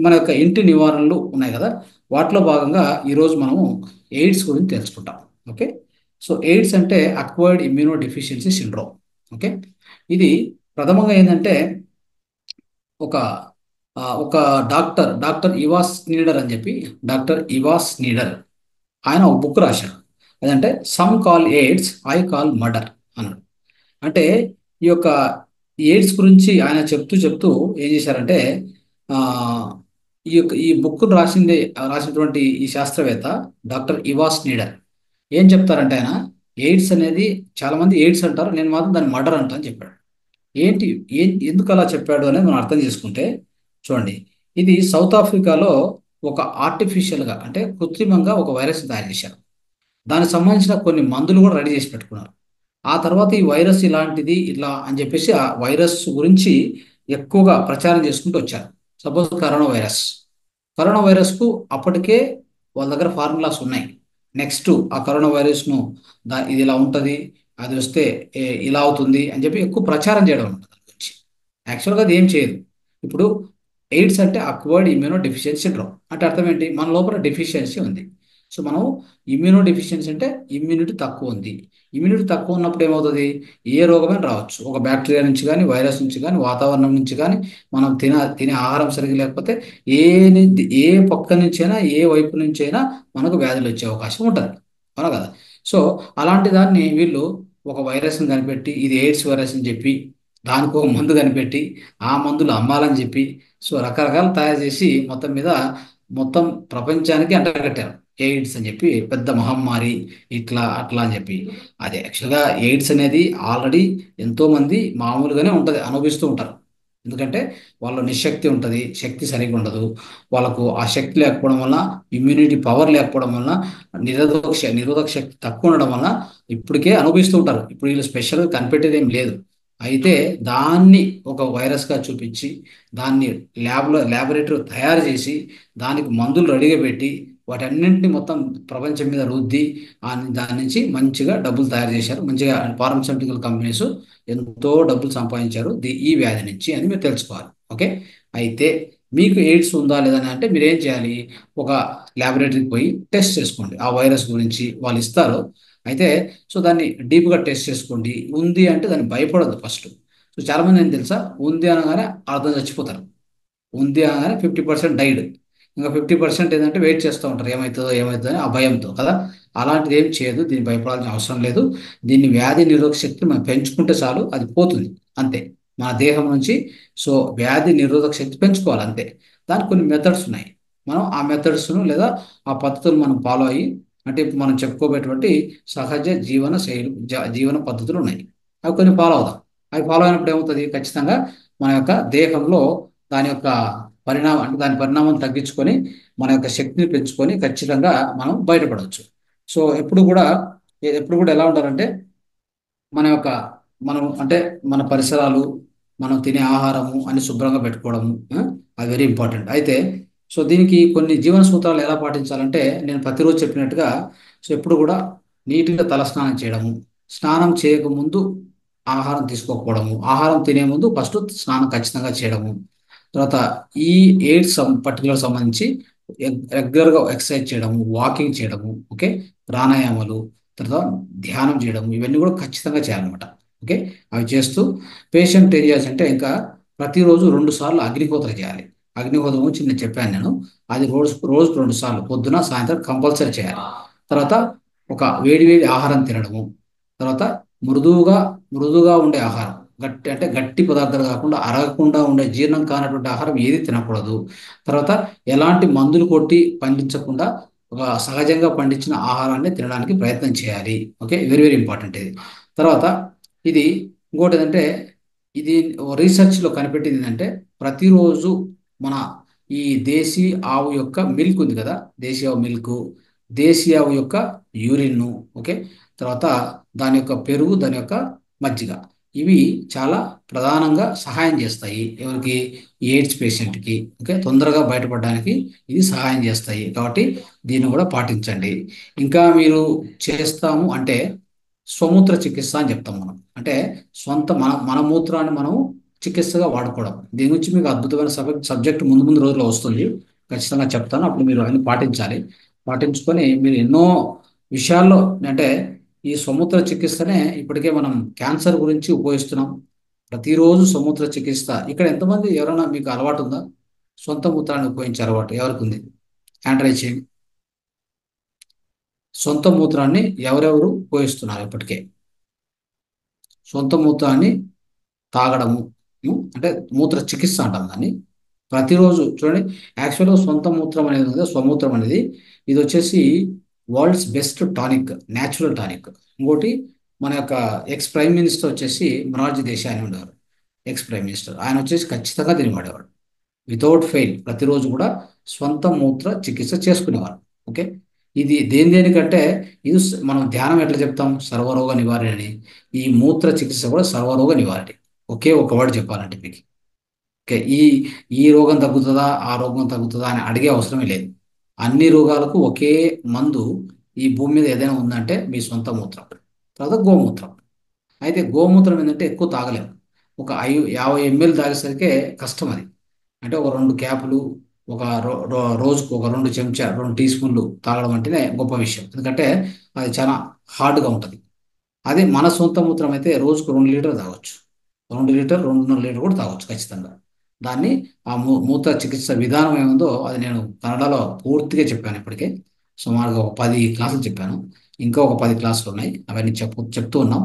మన యొక్క ఇంటి నివారణలు ఉన్నాయి కదా, వాటిలో భాగంగా ఈరోజు మనము ఎయిడ్స్ గురించి తెలుసుకుంటాం. ఓకే. సో ఎయిడ్స్ అంటే acquired immuno deficiency syndrome. Okay. ఇది ప్రథమంగా ఏంటంటే ఒక ఒక డాక్టర్ ఇవాస్ నీడర్ అని చెప్పి, డాక్టర్ ఇవాస్ నీడర్ ఆయన ఒక బుక్ రాశారు. అదంటే some call AIDS, I call murder అన్నాడు. అంటే ఈ యొక్క ఎయిడ్స్ గురించి ఆయన చెప్తూ చెప్తూ ఏం చేశారంటే, ఆ, ఈ బుక్ రాసినటువంటి ఈ శాస్త్రవేత్త డాక్టర్ ఇవాస్ నీడర్ ఏం చెప్తారంటే, ఆయన ఎయిడ్స్ అనేది చాలా మంది ఎయిడ్స్ అంటారు, నేను మాత్రం దాన్ని మర్డర్ అంటా అని చెప్పాడు. ఏంటి ఎందుకు అలా చెప్పాడు అనేది మనం అర్థం చేసుకుంటే, చూడండి, ఇది సౌత్ ఆఫ్రికాలో ఒక ఆర్టిఫిషియల్గా అంటే కృత్రిమంగా ఒక వైరస్ తయారు చేశారు. దానికి సంబంధించిన కొన్ని మందులు కూడా రెడీ చేసి పెట్టుకున్నారు. ఆ తర్వాత ఈ వైరస్ ఇలాంటిది ఇట్లా అని చెప్పేసి ఆ వైరస్ గురించి ఎక్కువగా ప్రచారం చేసుకుంటూ వచ్చారు. సపోజ్ కరోనా వైరస్కు అప్పటికే వాళ్ళ దగ్గర ఫార్ములాస్ ఉన్నాయి. నెక్స్ట్ ఆ కరోనా వైరస్ను ఇది ఇలా ఉంటుంది, అది వస్తే ఇలా అవుతుంది అని చెప్పి ఎక్కువ ప్రచారం చేయడం ఉంటుంది దాని గురించి. యాక్చువల్గా అది ఏం చేయదు. ఇప్పుడు ఎయిడ్స్ అంటే అక్వర్డ్ ఇమ్యూనో డెఫిషియన్సీ సిండ్రోమ్ అంటే అర్థం ఏంటి? మన లోపల డెఫిషియన్సీ ఉంది. సో మనం ఇమ్యూనో డెఫిషియన్సీ అంటే ఇమ్యూనిటీ తక్కువ ఉంది. ఇమ్యూనిటీ తక్కువ ఉన్నప్పుడు ఏమవుతుంది? ఏ రోగమైనా రావచ్చు. ఒక బ్యాక్టీరియా నుంచి కానీ, వైరస్ నుంచి కానీ, వాతావరణం నుంచి కానీ, మనం తినే ఆహారం సరిగ్గా లేకపోతే ఏ పక్క నుంచైనా ఏ వైపు నుంచైనా మనకు వ్యాధులు వచ్చే అవకాశం ఉంటుంది. అవునా కదా? సో అలాంటి దాన్ని వీళ్ళు ఒక వైరస్ని కనిపెట్టి ఇది ఎయిడ్స్ వైరస్ అని చెప్పి దానికి ఒక మందు కనిపెట్టి ఆ మందులు అమ్మాలని చెప్పి సో రకరకాలు తయారు చేసి మొత్తం మీద మొత్తం ప్రపంచానికి అంటగట్టారు. ఎయిడ్స్ అని చెప్పి పెద్ద మహమ్మారి, ఇట్లా అట్లా అని చెప్పి. అది యాక్చువల్గా ఎయిడ్స్ అనేది ఆల్రెడీ ఎంతో మంది మామూలుగానే ఉంటుంది, అనుభవిస్తూ ఉంటారు. ఎందుకంటే వాళ్ళ నిశక్తి ఉంటుంది, శక్తి సరిగ్గా ఉండదు. వాళ్ళకు ఆ శక్తి లేకపోవడం వల్ల, ఇమ్యూనిటీ పవర్ లేకపోవడం వల్ల, నిరోధక శక్తి తక్కువ ఉండడం వల్ల ఇప్పటికే అనుభవిస్తూ ఉంటారు. ఇప్పుడు వీళ్ళు స్పెషల్గా కనిపెట్టేది ఏం లేదు. అయితే దాన్ని ఒక వైరస్గా చూపించి దాన్ని ల్యాబొరేటరీ తయారు చేసి దానికి మందులు రెడీగా పెట్టి వాటన్నింటినీ మొత్తం ప్రపంచం మీద రుద్ది దాని నుంచి మంచిగా డబ్బులు తయారు చేశారు. మంచిగా ఫార్మస్యూటికల్ కంపెనీస్ ఎంతో డబ్బులు సంపాదించారు ఈ వ్యాధి నుంచి అని మీరు తెలుసుకోవాలి. ఓకే. అయితే మీకు ఎయిడ్స్ ఉందా లేదని అంటే మీరు ఏం చేయాలి? ఒక ల్యాబొరేటరీకి పోయి టెస్ట్ చేసుకోండి. ఆ వైరస్ గురించి వాళ్ళు ఇస్తారు. అయితే సో దాన్ని డీప్గా టెస్ట్ చేసుకోండి. ఉంది అంటే దాన్ని భయపడదు ఫస్ట్. సో చాలా మంది ఏం తెలుసా, ఉంది అనగానే అర్థం చచ్చిపోతారు. ఉంది అనగానే 50% డైడ్, ఇంకా 50% ఏంటంటే వెయిట్ చేస్తూ ఉంటారు, ఏమవుతుందో ఏమవుతుందో అని ఆ భయంతో కదా. అలాంటిది ఏం చేయదు, దీన్ని భయపడాల్సిన అవసరం లేదు. దీన్ని వ్యాధి నిరోధక శక్తిని మనం పెంచుకుంటే చాలు, అది పోతుంది అంతే మన దేహం నుంచి. సో వ్యాధి నిరోధక శక్తి పెంచుకోవాలి అంతే. దానికి కొన్ని మెథడ్స్ ఉన్నాయి. మనం ఆ మెథడ్స్ను లేదా ఆ పద్ధతులు మనం ఫాలో అయ్యి, అంటే ఇప్పుడు మనం చెప్పుకోబేటువంటి సహజ జీవన పద్ధతులు ఉన్నాయి. అవి కొన్ని ఫాలో అవుదాం. అవి ఫాలో అయినప్పుడు ఏమవుతుంది? ఖచ్చితంగా మన యొక్క దేహంలో దాని యొక్క అంటే దాని పరిణామం తగ్గించుకొని మన యొక్క శక్తిని పెంచుకొని ఖచ్చితంగా మనం బయటపడవచ్చు. సో ఎప్పుడు కూడా ఎలా ఉంటారంటే మన యొక్క మనం అంటే మన పరిసరాలు, మనం తినే ఆహారము అన్ని శుభ్రంగా పెట్టుకోవడము అది వెరీ ఇంపార్టెంట్. అయితే సో దీనికి కొన్ని జీవన సూత్రాలు ఎలా పాటించాలంటే నేను ప్రతిరోజు చెప్పినట్టుగా, సో ఎప్పుడు కూడా నీట్గా తలస్నానం చేయడము, స్నానం చేయకముందు ఆహారం తీసుకోకపోవడము, ఆహారం తినే ముందు ఫస్ట్ స్నానం ఖచ్చితంగా చేయడము, తర్వాత ఈ ఎయిడ్స్ పర్టికులర్ సంబంధించి రెగ్యులర్గా ఎక్సర్సైజ్ చేయడము, వాకింగ్ చేయడము, ఓకే, ప్రాణాయామాలు, తర్వాత ధ్యానం చేయడము, ఇవన్నీ కూడా ఖచ్చితంగా చేయాలన్నమాట. ఓకే. అవి చేస్తూ పేషెంట్ ఏం చేయాల్సి ఇంకా ప్రతిరోజు 2 సార్లు అగ్నిహోత్ర చేయాలి. అగ్నిహోత్రం గురించి నేను చెప్పాను నేను. అది రోజుకు 2 సార్లు పొద్దున సాయంత్రం కంపల్సరీ చేయాలి. తర్వాత ఒక వేడి వేడి ఆహారం తినడము, తర్వాత మృదువుగా మృదువుగా ఉండే ఆహారం, గట్టి పదార్థాలు కాకుండా అరగకుండా ఉండే జీర్ణం కానటువంటి ఆహారం ఏది తినకూడదు. తర్వాత ఎలాంటి మందులు కొట్టి పండించకుండా ఒక సహజంగా పండించిన ఆహారాన్ని తినడానికి ప్రయత్నం చేయాలి. ఓకే, వెరీ వెరీ ఇంపార్టెంట్ ఇది. తర్వాత ఇది ఇంకోటి ఏంటంటే, ఇది రీసెర్చ్లో కనిపెట్టింది ఏంటంటే, ప్రతిరోజు మన ఈ దేశీ ఆవు యొక్క మిల్క్ ఉంది కదా, దేశీ ఆవు మిల్క్, దేశీ ఆవు యొక్క యూరిన్, ఓకే, తర్వాత దాని యొక్క పెరుగు, దాని యొక్క మజ్జిగ, ఇవి చాలా ప్రధానంగా సహాయం చేస్తాయి. ఎవరికి? ఎయిడ్స్ పేషెంట్కి. ఓకే, తొందరగా బయటపడడానికి ఇది సహాయం చేస్తాయి. కాబట్టి దీన్ని కూడా పాటించండి. ఇంకా మీరు చేస్తాము అంటే స్వమూత్ర చికిత్స అని చెప్తాం మనం. అంటే మన మూత్రాన్ని మనం చికిత్సగా వాడుకోవడం. దీని గురించి మీకు అద్భుతమైన సబ్జెక్ట్ ముందు ముందు రోజుల్లో వస్తుంది. ఖచ్చితంగా చెప్తాను. అప్పుడు మీరు అన్ని పాటించాలి. పాటించుకొని మీరు ఎన్నో విషయాల్లో అంటే ఈ సముద్ర చికిత్సనే ఇప్పటికే మనం క్యాన్సర్ గురించి ఉపయోగిస్తున్నాం. ప్రతిరోజు సముద్ర చికిత్స. ఇక్కడ ఎంతమంది ఎవరైనా మీకు అలవాటు ఉందా? సొంత మూత్రాన్ని ఉపయోగించే అలవాటు ఎవరికి ఉంది? హ్యాండ్ రైజ్ చేయండి. సొంత మూత్రాన్ని ఎవరెవరు ఉపయోగిస్తున్నారు ఇప్పటికే? సొంత మూత్రాన్ని తాగడము, అంటే మూత్ర చికిత్స అంటాం దాన్ని. ప్రతిరోజు చూడండి, యాక్చువల్గా సొంత మూత్రం అనేది ఉంది, స్వమూత్రం అనేది. ఇది వచ్చేసి world's best tonic, natural tonic. ఇంకోటి మన యొక్క ఎక్స్ ప్రైమ్ మినిస్టర్ వచ్చేసి మొరార్జీ దేశాయ్ అని ఉండేవారు. ఎక్స్ ప్రైమ్ మినిస్టర్ ఆయన వచ్చేసి ఖచ్చితంగా తినబడేవాడు. వితౌట్ ఫెయిల్ ప్రతిరోజు కూడా స్వంత మూత్ర చికిత్స చేసుకునేవారు. ఓకే. ఇది దేనికంటే ఇది మనం ధ్యానం ఎట్లా చెప్తాం? సర్వరోగ నివారణ అని. ఈ మూత్ర చికిత్స కూడా సర్వరోగ నివారణ. ఒకే ఒక వర్డ్ చెప్పాలంటే మీకు. ఓకే. ఈ రోగం తగ్గుతుందా, ఆ రోగం తగ్గుతుందా అని అడిగే అవసరమే లేదు. అన్ని రోగాలకు ఒకే మందు ఈ భూమి మీద ఏదైనా ఉందంటే మీ సొంత మూత్రం. తర్వాత గోమూత్రం. అయితే గోమూత్రం ఏంటంటే ఎక్కువ తాగలేము. ఒక 50 ఎంఎల్ తాగేసరికి కష్టం అది. అంటే ఒక 2 క్యాపులు, ఒక రోజుకు ఒక 2 టీ స్పూన్లు తాగడం అంటేనే గొప్ప విషయం. ఎందుకంటే అది చాలా హార్డ్గా ఉంటుంది. అదే మన సొంత మూత్రం అయితే రోజుకు 2 లీటర్ తాగొచ్చు. 2 లీటర్, 2.5 లీటర్ కూడా తాగొచ్చు ఖచ్చితంగా. దాన్ని ఆ మూత్ర చికిత్స విధానం ఏముందో అది నేను కన్నడలో పూర్తిగా చెప్పాను ఇప్పటికే. సుమారుగా ఒక 10 క్లాసులు చెప్పాను. ఇంకా ఒక 10 క్లాసులు ఉన్నాయి. అవన్నీ చెప్తూ ఉన్నాం.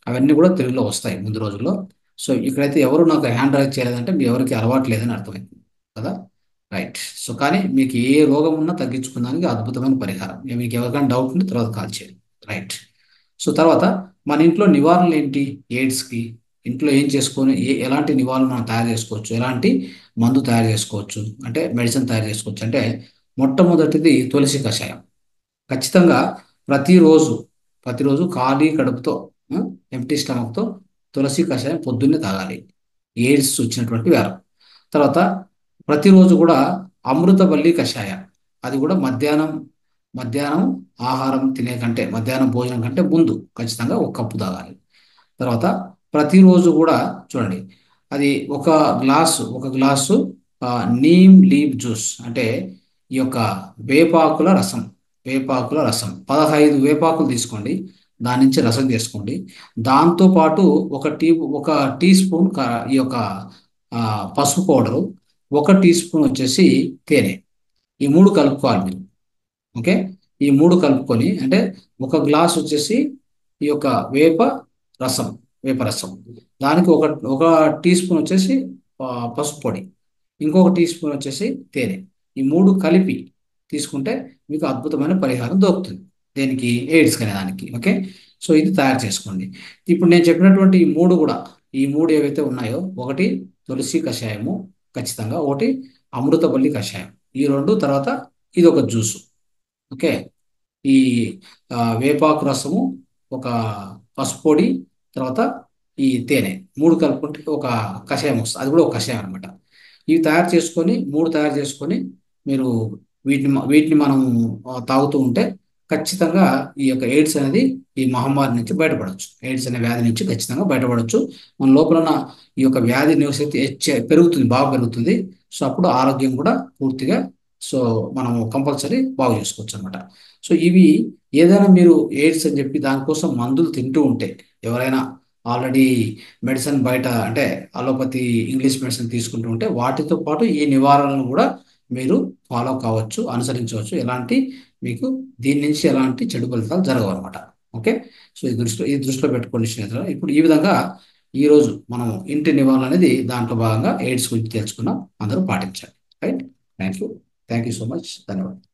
అవన్నీ కూడా తెలుగులో వస్తాయి ముందు రోజుల్లో. సో ఇక్కడైతే ఎవరు నాకు హ్యాండ్ రైజ్ చేయలేదంటే మీ ఎవరికి అలవాటు లేదని అర్థమైంది కదా. రైట్. సో కానీ మీకు ఏ రోగం ఉన్నా తగ్గించుకోవడానికి అద్భుతమైన పరిహారం. మీకు ఎవరికైనా డౌట్ ఉంటే తర్వాత కాల్ చేయండి. రైట్. సో తర్వాత మన ఇంట్లో నివారణలు ఏంటి ఎయిడ్స్కి? ఇంట్లో ఏం చేసుకొని ఎలాంటి నివారణ మనం తయారు చేసుకోవచ్చు, ఎలాంటి మందు తయారు చేసుకోవచ్చు, అంటే మెడిసిన్ తయారు చేసుకోవచ్చు అంటే మొట్టమొదటిది తులసి కషాయం. ఖచ్చితంగా ప్రతిరోజు ప్రతిరోజు ఖాళీ కడుపుతో, ఎంప్టీ స్టమక్తో తులసి కషాయం పొద్దున్నే తాగాలి. ఎయిడ్స్ వచ్చినటువంటి వారు. తర్వాత ప్రతిరోజు కూడా అమృతబల్లి కషాయం. అది కూడా మధ్యాహ్నం ఆహారం తినే కంటే, మధ్యాహ్నం భోజనం కంటే ముందు ఖచ్చితంగా ఒక కప్పు తాగాలి. తర్వాత ప్రతిరోజు కూడా చూడండి, అది ఒక గ్లాసు నీమ్ లీవ్ జ్యూస్, అంటే ఈ యొక్క వేపాకుల రసం. వేపాకుల రసం 15 వేపాకులు తీసుకోండి. దాని నుంచి రసం చేసుకోండి. దాంతోపాటు ఒక టీ స్పూన్ ఈ యొక్క ఆ, పసుపు పౌడరు, 1 టీ స్పూన్ వచ్చేసి తేనె. ఈ మూడు కలుపుకోవాలి మీరు. ఓకే. ఈ మూడు కలుపుకొని అంటే ఒక గ్లాస్ వచ్చేసి ఈ యొక్క రసం వేపరసం, దానికి ఒక ఒక టీ స్పూన్ వచ్చేసి ఆ, పసుపు పొడి, ఇంకొక టీ స్పూన్ వచ్చేసి తేనె. ఈ మూడు కలిపి తీసుకుంటే మీకు అద్భుతమైన పరిహారం దొరుకుతుంది. దేనికి? ఎయిడ్స్ అనే దానికి. ఓకే. సో ఇది తయారు చేసుకోండి. ఇప్పుడు నేను చెప్పినటువంటి ఈ మూడు ఏవైతే ఉన్నాయో, ఒకటి తులసి కషాయము ఖచ్చితంగా, ఒకటి అమృతబల్లి కషాయం, ఈ రెండు, తర్వాత ఇది ఒక జ్యూసు. ఓకే. ఈ వేపాకు రసము, ఒక పసుపు పొడి, తర్వాత ఈ తేనె, మూడు కలుపుకుంటే ఒక కషాయం వస్తుంది. అది కూడా ఒక కషాయం అనమాట. ఇవి తయారు చేసుకొని మీరు వీటిని మనం తాగుతూ ఉంటే ఖచ్చితంగా ఈ యొక్క ఎయిడ్స్ అనేది, ఈ మహమ్మారి నుంచి బయటపడవచ్చు. ఎయిడ్స్ అనే వ్యాధి నుంచి ఖచ్చితంగా బయటపడవచ్చు. మన లోపల ఉన్న ఈ యొక్క వ్యాధి నివసతి పెరుగుతుంది, బాగా పెరుగుతుంది. సో అప్పుడు ఆరోగ్యం కూడా పూర్తిగా, సో మనం కంపల్సరీ బాగు చేసుకోవచ్చు అనమాట. సో ఇవి ఏదైనా మీరు ఎయిడ్స్ అని చెప్పి దానికోసం మందులు తింటూ ఉంటే, ఎవరైనా ఆల్రెడీ మెడిసిన్ బయట అంటే అలోపతి, ఇంగ్లీష్ మెడిసిన్ తీసుకుంటూ ఉంటే, వాటితో పాటు ఈ నివారణను కూడా మీరు ఫాలో కావచ్చు, అనుసరించవచ్చు. మీకు దీని నుంచి ఎలాంటి చెడు ఫలితాలు జరగవు అనమాట. ఓకే. సో ఈ దృష్టిలో పెట్టుకోండి స్నేహితులు. ఇప్పుడు ఈ విధంగా ఈరోజు మనం ఇంటి నివారణ అనేది దాంట్లో భాగంగా ఎయిడ్స్ గురించి తెలుసుకున్నాం. అందరూ పాటించండి. Right. Thank you. Thank you so much. ధన్యవాదాలు.